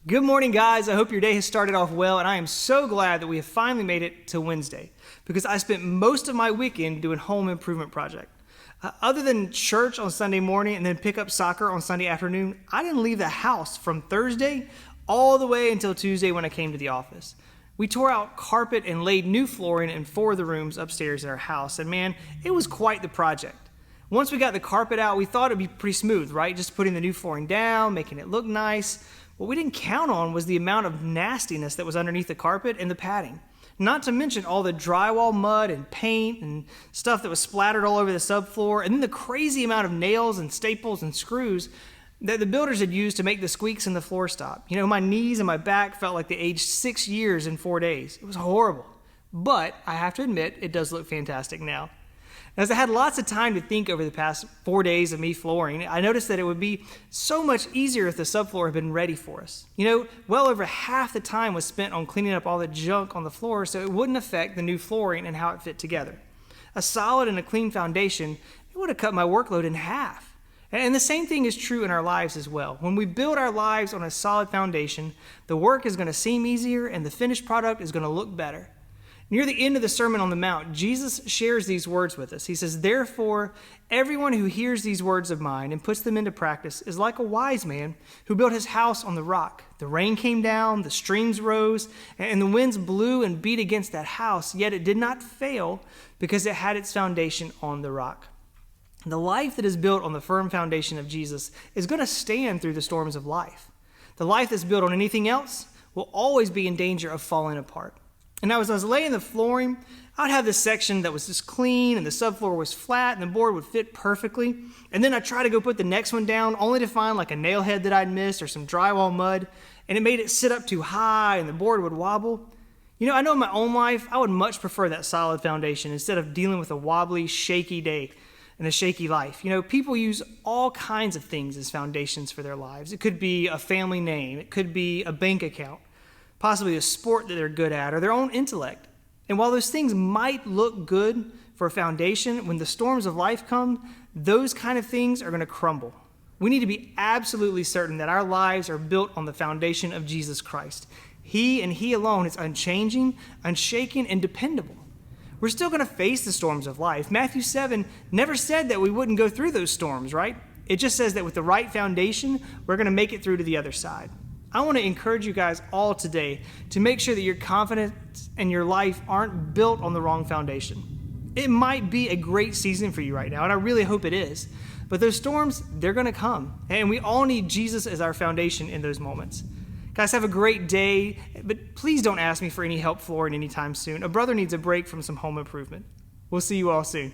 Good morning, guys. I hope your day has started off well, and I am so glad that we have finally made it to Wednesday because I spent most of my weekend doing home improvement project. Other than church on Sunday morning and then pick up soccer on Sunday afternoon, I didn't leave the house from Thursday all the way until Tuesday when I came to the office. We tore out carpet and laid new flooring in 4 of the rooms upstairs in our house, and man, it was quite the project. Once we got the carpet out, we thought it'd be pretty smooth, right? Just putting the new flooring down, making it look nice. What we didn't count on was the amount of nastiness that was underneath the carpet and the padding. Not to mention all the drywall mud and paint and stuff that was splattered all over the subfloor, and then the crazy amount of nails and staples and screws that the builders had used to make the squeaks in the floor stop. You know, my knees and my back felt like they aged 6 years in 4 days. It was horrible. But I have to admit, it does look fantastic now. As I had lots of time to think over the past 4 days of me flooring, I noticed that it would be so much easier if the subfloor had been ready for us. You know, well over half the time was spent on cleaning up all the junk on the floor so it wouldn't affect the new flooring and how it fit together. A solid and a clean foundation, it would have cut my workload in half. And the same thing is true in our lives as well. When we build our lives on a solid foundation, the work is going to seem easier and the finished product is going to look better. Near the end of the Sermon on the Mount, Jesus shares these words with us. He says, "Therefore, everyone who hears these words of mine and puts them into practice is like a wise man who built his house on the rock. The rain came down, the streams rose, and the winds blew and beat against that house, yet it did not fail because it had its foundation on the rock." The life that is built on the firm foundation of Jesus is going to stand through the storms of life. The life that's built on anything else will always be in danger of falling apart. And now as I was laying the flooring, I'd have this section that was just clean and the subfloor was flat and the board would fit perfectly. And then I'd try to go put the next one down only to find like a nail head that I'd missed or some drywall mud, and it made it sit up too high and the board would wobble. You know, I know in my own life, I would much prefer that solid foundation instead of dealing with a wobbly, shaky day and a shaky life. You know, people use all kinds of things as foundations for their lives. It could be a family name. It could be a bank account, possibly a sport that they're good at, or their own intellect. And while those things might look good for a foundation, when the storms of life come, those kind of things are going to crumble. We need to be absolutely certain that our lives are built on the foundation of Jesus Christ. He and He alone is unchanging, unshaken, and dependable. We're still going to face the storms of life. Matthew 7 never said that we wouldn't go through those storms, right? It just says that with the right foundation, we're going to make it through to the other side. I want to encourage you guys all today to make sure that your confidence and your life aren't built on the wrong foundation. It might be a great season for you right now, and I really hope it is. But those storms, they're going to come. And we all need Jesus as our foundation in those moments. Guys, have a great day, but please don't ask me for any help flooring anytime soon. A brother needs a break from some home improvement. We'll see you all soon.